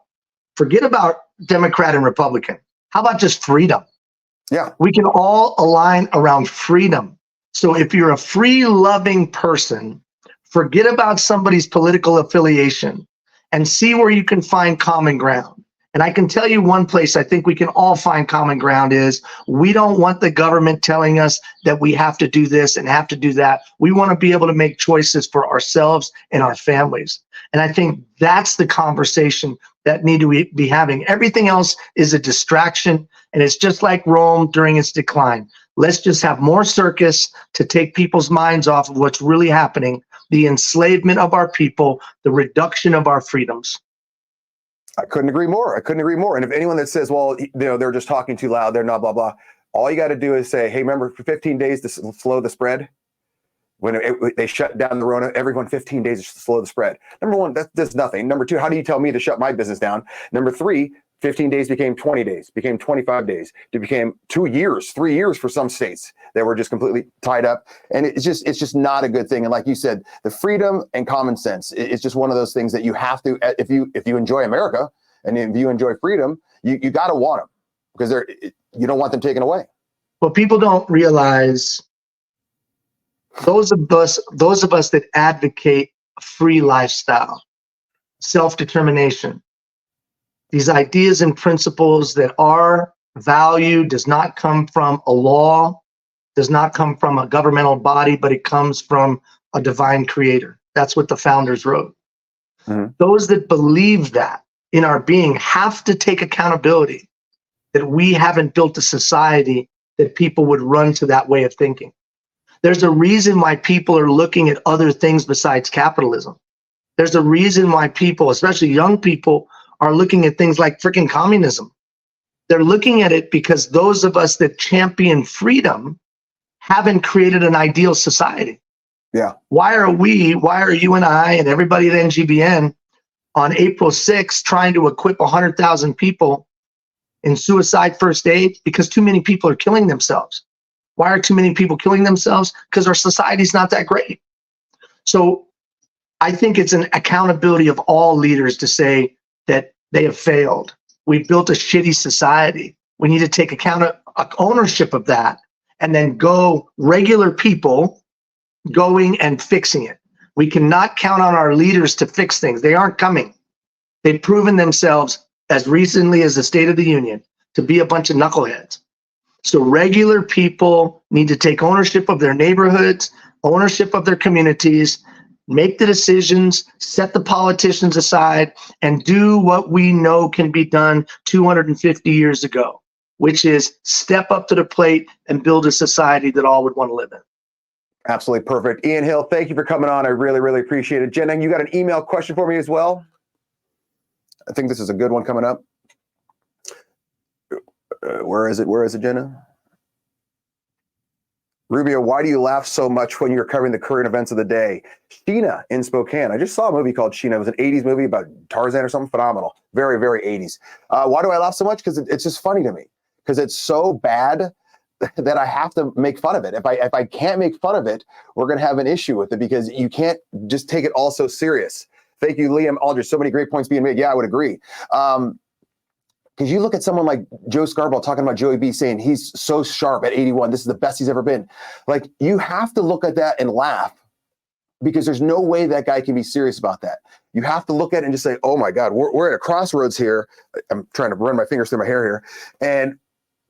forget about Democrat and Republican. How about just freedom? Yeah. We can all align around freedom. So if you're a free-loving person, forget about somebody's political affiliation and see where you can find common ground. And I can tell you one place I think we can all find common ground is we don't want the government telling us that we have to do this and have to do that. We want to be able to make choices for ourselves and our families. And I think that's the conversation that need to be having. Everything else is a distraction, and it's just like Rome during its decline. Let's just have more circus to take people's minds off of what's really happening, the enslavement of our people, the reduction of our freedoms. I couldn't agree more. I couldn't agree more. And if anyone that says, well, they're just talking too loud, they're not blah, blah, all you got to do is say, hey, remember for 15 days to slow the spread? When they shut down the Rona, everyone 15 days to slow the spread. Number one, that does nothing. Number two, how do you tell me to shut my business down? Number three, 15 days became 20 days, became 25 days. It became 2 years, 3 years for some states that were just completely tied up. And it's just not a good thing. And like you said, the freedom and common sense, it's just one of those things that you have to, if you enjoy America and if you enjoy freedom, you got to want them because you don't want them taken away. Well, people don't realize those of us that advocate a free lifestyle, self-determination, these ideas and principles that our value does not come from a law, does not come from a governmental body, but it comes from a divine creator. That's what the founders wrote. Those that believe that in our being have to take accountability that we haven't built a society that people would run to that way of thinking. There's a reason why people are looking at other things besides capitalism. There's a reason why people, especially young people, are looking at things like freaking communism. They're looking at it because those of us that champion freedom haven't created an ideal society. Yeah. Why are you and I and everybody at NGBN on April 6th trying to equip 100,000 people in suicide first aid? Because too many people are killing themselves. Why are too many people killing themselves? Because our society's not that great. So I think it's an accountability of all leaders to say that they have failed. We built a shitty society. We need to take ownership of that and then go regular people going and fixing it. We cannot count on our leaders to fix things. They aren't coming. They've proven themselves as recently as the State of the Union to be a bunch of knuckleheads. So regular people need to take ownership of their neighborhoods, ownership of their communities, make the decisions, set the politicians aside, and do what we know can be done 250 years ago, which is step up to the plate and build a society that all would want to live in. Absolutely perfect. Ian Hill, thank you for coming on. I really, really appreciate it. Jenna, you got an email question for me as well? I think this is a good one coming up. Where is it, Jenna? Rubio, why do you laugh so much when you're covering the current events of the day? Sheena in Spokane. I just saw a movie called Sheena. It was an 80s movie about Tarzan or something. Phenomenal. Very, very 80s. Why do I laugh so much? Because it's just funny to me. Because it's so bad that I have to make fun of it. If I can't make fun of it, we're going to have an issue with it because you can't just take it all so serious. Thank you, Liam Aldridge. So many great points being made. Yeah, I would agree. Because you look at someone like Joe Scarborough talking about Joey B saying he's so sharp at 81. This is the best he's ever been. Like, you have to look at that and laugh because there's no way that guy can be serious about that. You have to look at it and just say, oh my God, we're at a crossroads here. I'm trying to run my fingers through my hair here. And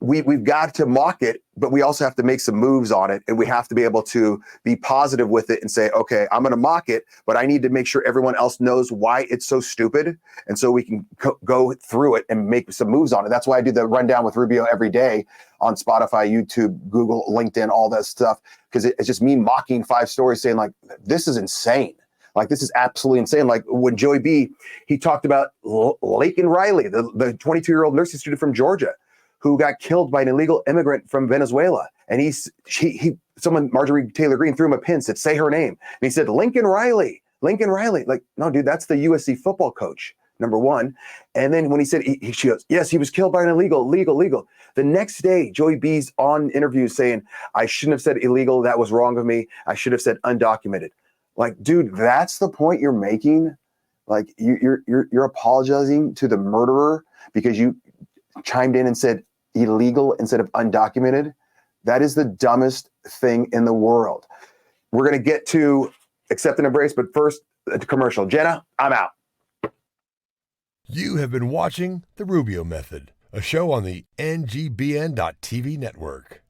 we've got to mock it, but we also have to make some moves on it. And we have to be able to be positive with it and say, okay, I'm going to mock it, but I need to make sure everyone else knows why it's so stupid. And so we can go through it and make some moves on it. That's why I do the rundown with Rubio every day on Spotify, YouTube, Google, LinkedIn, all that stuff. Because it's just me mocking 5 stories saying like, this is insane. Like, this is absolutely insane. Like when Joey B, he talked about Laken Riley, the 22-year-old nursing student from Georgia, who got killed by an illegal immigrant from Venezuela. And someone, Marjorie Taylor Greene, threw him a pin, said, say her name. And he said, Lincoln Riley. Like, no, dude, that's the USC football coach, number one. And then when he said, she goes, yes, he was killed by an illegal. The next day, Joey B's on interviews saying, I shouldn't have said illegal. That was wrong of me. I should have said undocumented. Like, dude, that's the point you're making. Like, you're apologizing to the murderer because you chimed in and said illegal instead of undocumented. That is the dumbest thing in the world. We're going to get to accept and embrace, but first, a commercial. Jenna, I'm out. You have been watching The Rubio Method, a show on the NGBN.TV network.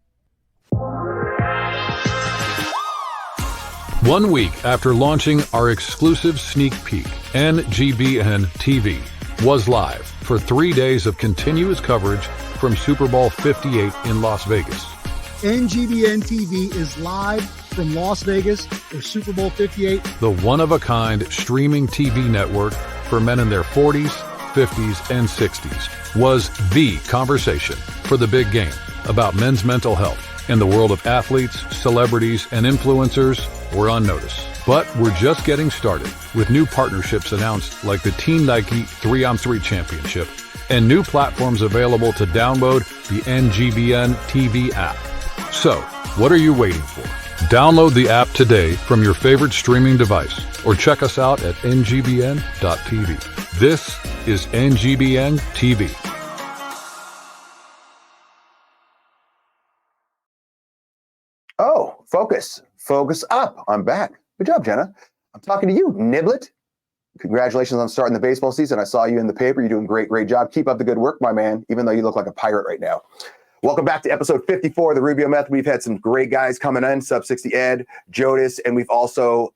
1 week after launching our exclusive sneak peek, NGBN TV was live for 3 days of continuous coverage from Super Bowl 58 in Las Vegas. NGBN TV is live from Las Vegas for Super Bowl 58. The one-of-a-kind streaming TV network for men in their 40s, 50s, and 60s was the conversation for the big game about men's mental health. And the world of athletes, celebrities, and influencers were on notice. But we're just getting started with new partnerships announced like the Team Nike 3-on-3 Championship and new platforms available to download the NGBN TV app. So, what are you waiting for? Download the app today from your favorite streaming device or check us out at ngBN.tv. This is NGBN TV. Oh, focus up. I'm back. Good job, Jenna. I'm talking to you, Niblet. Congratulations on starting the baseball season. I saw you in the paper. You're doing great job. Keep up the good work, my man, even though you look like a pirate right now. Welcome back to episode 54 of the Rubio Method. We've had some great guys coming in, Sub 60 Ed, Jodis, and we've also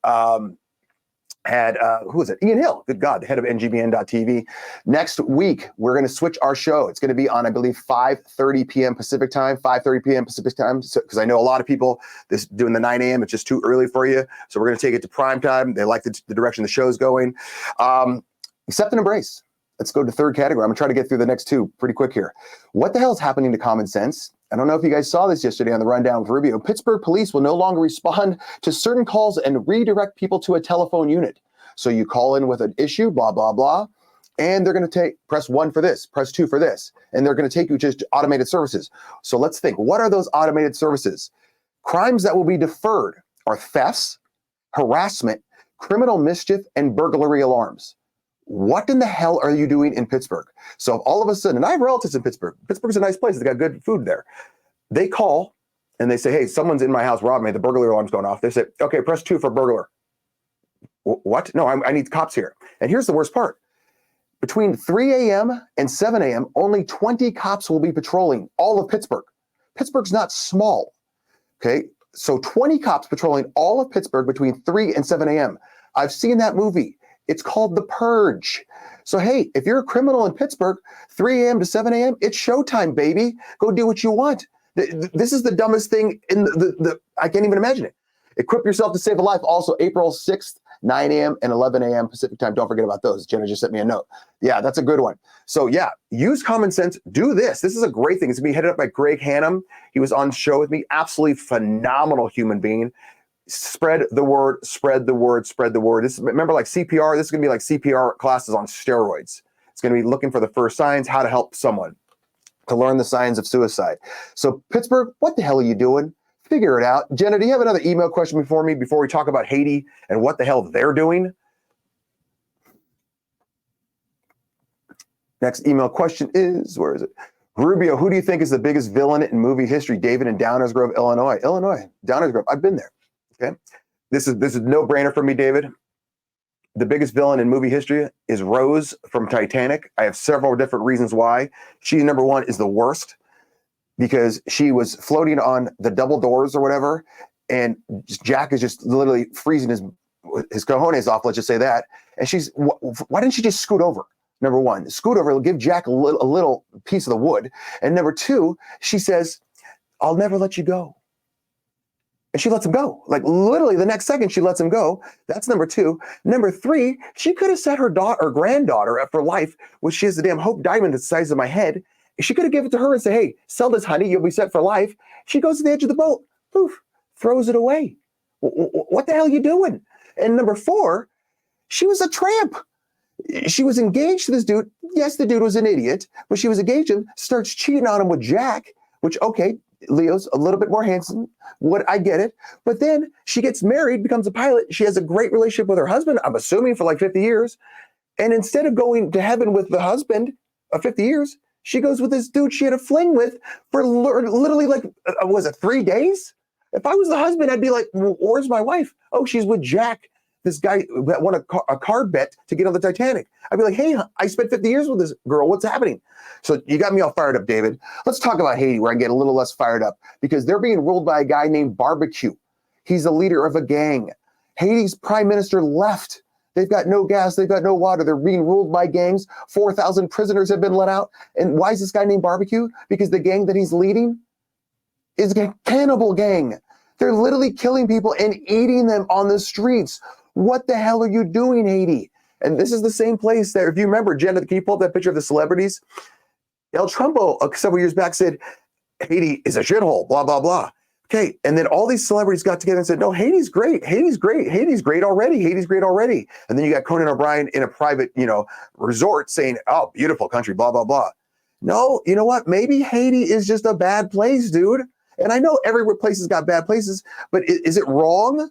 had, who is it? Ian Hill, good God, the head of NGBN.tv. Next week, we're going to switch our show. It's going to be on, I believe, 5:30 p.m. Pacific time, 5:30 p.m. Pacific time, because I know a lot of people, doing the 9 a.m., it's just too early for you. So we're going to take it to prime time. They like the direction the show's going. Accept and embrace. Let's go to the third category. I'm going to try to get through the next two pretty quick here. What the hell is happening to common sense? I don't know if you guys saw this yesterday on the rundown with Rubio. Pittsburgh police will no longer respond to certain calls and redirect people to a telephone unit. So you call in with an issue, blah, blah, blah, and they're going to press 1 for this, press 2 for this, and they're going to take you to automated services. So let's think, what are those automated services? Crimes that will be deferred are thefts, harassment, criminal mischief, and burglary alarms. What in the hell are you doing in Pittsburgh? So all of a sudden, and I have relatives in Pittsburgh. Pittsburgh's a nice place. They got good food there. They call and they say, hey, someone's in my house robbing me. The burglary alarm's going off. They say, okay, press 2 for burglar. What? No, I need cops here. And here's the worst part. Between 3 a.m. and 7 a.m., only 20 cops will be patrolling all of Pittsburgh. Pittsburgh's not small. Okay, so 20 cops patrolling all of Pittsburgh between 3 and 7 a.m. I've seen that movie. It's called The Purge. So, hey, if you're a criminal in Pittsburgh, 3 a.m. to 7 a.m., it's showtime, baby. Go do what you want. This is the dumbest thing in I can't even imagine it. Equip yourself to save a life. Also, April 6th, 9 a.m. and 11 a.m. Pacific time. Don't forget about those. Jenna just sent me a note. Yeah, that's a good one. So yeah, use common sense. Do this. This is a great thing. It's going to be headed up by Greg Hannum. He was on the show with me. Absolutely phenomenal human being. Spread the word, spread the word, spread the word. Remember, like CPR, this is going to be like CPR classes on steroids. It's going to be looking for the first signs, how to help someone, to learn the signs of suicide. So Pittsburgh, what the hell are you doing? Figure it out. Jenna, do you have another email question before we talk about Haiti and what the hell they're doing? Next email question is, where is it? Rubio, who do you think is the biggest villain in movie history? David in Downers Grove, Illinois. Downers Grove. I've been there. Okay. This is no brainer for me, David. The biggest villain in movie history is Rose from Titanic. I have several different reasons why. She, number one, is the worst because she was floating on the double doors or whatever, and Jack is just literally freezing his cojones off, let's just say that. And why didn't she just scoot over? Number one, scoot over, give Jack a little piece of the wood. And number two, she says, I'll never let you go. And she lets him go. Like literally the next second she lets him go. That's number two. Number three, she could have set her granddaughter up for life, which she has the damn Hope Diamond the size of my head. She could have given it to her and said, hey, sell this, honey. You'll be set for life. She goes to the edge of the boat, poof, throws it away. What the hell are you doing? And number four, she was a tramp. She was engaged to this dude. Yes, the dude was an idiot, but she was engaged to him, starts cheating on him with Jack, which, okay, Leo's a little bit more handsome. I get it. But then she gets married, becomes a pilot. She has a great relationship with her husband, I'm assuming for like 50 years. And instead of going to heaven with the husband of 50 years, she goes with this dude she had a fling with for literally like, was it 3 days? If I was the husband, I'd be like, well, where's my wife? Oh, she's with Jack, this guy that won a card bet to get on the Titanic. I'd be like, hey, I spent 50 years with this girl. What's happening? So you got me all fired up, David. Let's talk about Haiti, where I get a little less fired up, because they're being ruled by a guy named Barbecue. He's the leader of a gang. Haiti's prime minister left. They've got no gas. They've got no water. They're being ruled by gangs. 4,000 prisoners have been let out. And why is this guy named Barbecue? Because the gang that he's leading is a cannibal gang. They're literally killing people and eating them on the streets. What the hell are you doing, Haiti? And this is the same place that, if you remember, Jenna, can you pull up that picture of the celebrities? El Trumpo, several years back, said, Haiti is a shithole, blah, blah, blah. Okay, and then all these celebrities got together and said, no, Haiti's great. Haiti's great. Haiti's great already. Haiti's great already. And then you got Conan O'Brien in a private, resort saying, oh, beautiful country, blah, blah, blah. No, you know what? Maybe Haiti is just a bad place, dude. And I know every place has got bad places, but is it wrong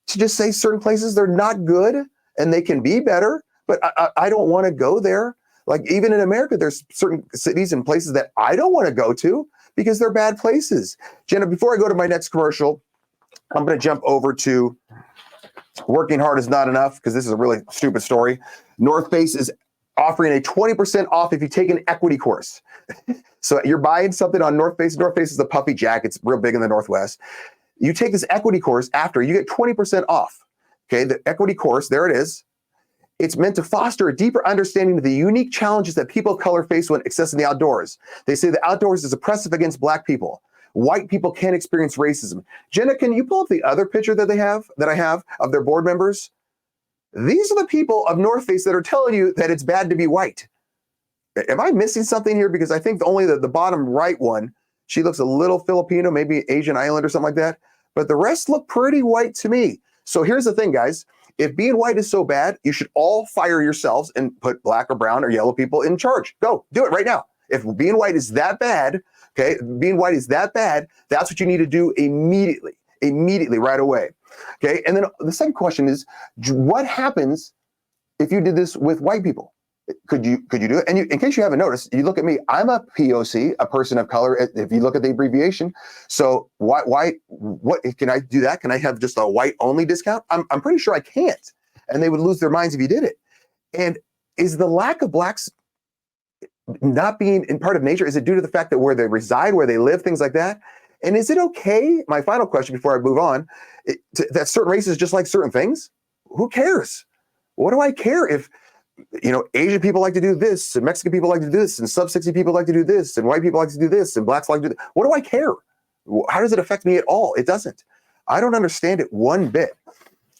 to just say certain places they're not good and they can be better? But I don't want to go there. Like even in America, there's certain cities and places that I don't want to go to because they're bad places. Jenna, before I go to my next commercial, I'm going to jump over to Working Hard Is Not Enough, because this is a really stupid story. North Face is offering a 20% off if you take an equity course. So you're buying something on North Face. North Face is the puffy jacket. It's real big in the Northwest. You take this equity course after, you get 20% off. Okay, the equity course, there it is. It's meant to foster a deeper understanding of the unique challenges that people of color face when accessing the outdoors. They say the outdoors is oppressive against Black people. White people can't experience racism. Jenna, can you pull up the other picture that I have of their board members? These are the people of North Face that are telling you that it's bad to be white. Am I missing something here? Because I think only the bottom right one, she looks a little Filipino, maybe Asian island or something like that. But the rest look pretty white to me. So here's the thing, guys. If being white is so bad, you should all fire yourselves and put Black or brown or yellow people in charge. Go, do it right now. If being white is that bad, okay, being white is that bad, that's what you need to do immediately, right away. Okay, and then the second question is, what happens if you did this with white people? Could you do it? And in case you haven't noticed, you look at me, I'm a POC, a person of color, if you look at the abbreviation. So what can I do that? Can I have just a white only discount? I'm pretty sure I can't. And they would lose their minds if you did it. And is the lack of Blacks not being in part of nature, is it due to the fact that where they reside, where they live, things like that? And is it okay, my final question before I move on, that certain races just like certain things? Who cares? What do I care if, Asian people like to do this, and Mexican people like to do this, and sub-60 people like to do this, and white people like to do this, and Blacks like to do this? What do I care? How does it affect me at all? It doesn't. I don't understand it one bit.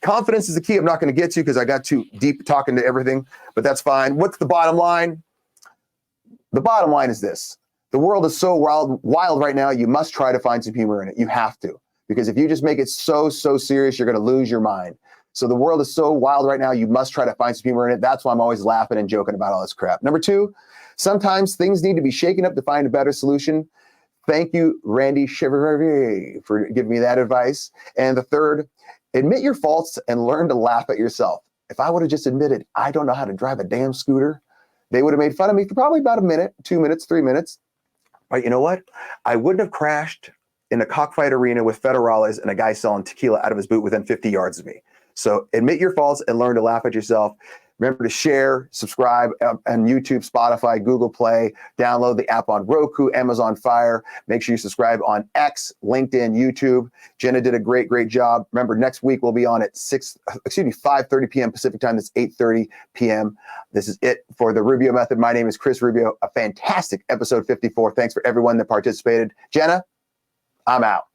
Confidence is the key. I'm not going to get to because I got too deep talking to everything, but that's fine. What's the bottom line? The bottom line is this. The world is so wild right now, you must try to find some humor in it. You have to. Because if you just make it so serious, you're going to lose your mind. So the world is so wild right now, you must try to find some humor in it. That's why I'm always laughing and joking about all this crap. Number 2, sometimes things need to be shaken up to find a better solution. Thank you, Randy Chevalier, for giving me that advice. And the third, admit your faults and learn to laugh at yourself. If I would have just admitted I don't know how to drive a damn scooter, they would have made fun of me for probably about a minute, 2 minutes, 3 minutes. But you know what? I wouldn't have crashed in a cockfight arena with federales and a guy selling tequila out of his boot within 50 yards of me. So admit your faults and learn to laugh at yourself. Remember to share, subscribe on YouTube, Spotify, Google Play, download the app on Roku, Amazon Fire. Make sure you subscribe on X, LinkedIn, YouTube. Jenna did a great job. Remember, next week we'll be on at 5:30 p.m. Pacific time. That's 8:30 p.m. This is it for the Rubio Method. My name is Chris Rubio. A fantastic episode 54. Thanks for everyone that participated. Jenna, I'm out.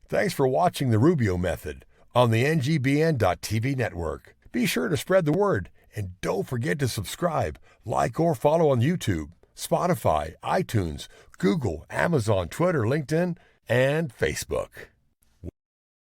Thanks for watching the Rubio Method on the NGBN.TV network. Be sure to spread the word and don't forget to subscribe, like, or follow on YouTube, Spotify, iTunes, Google, Amazon, Twitter, LinkedIn, and Facebook.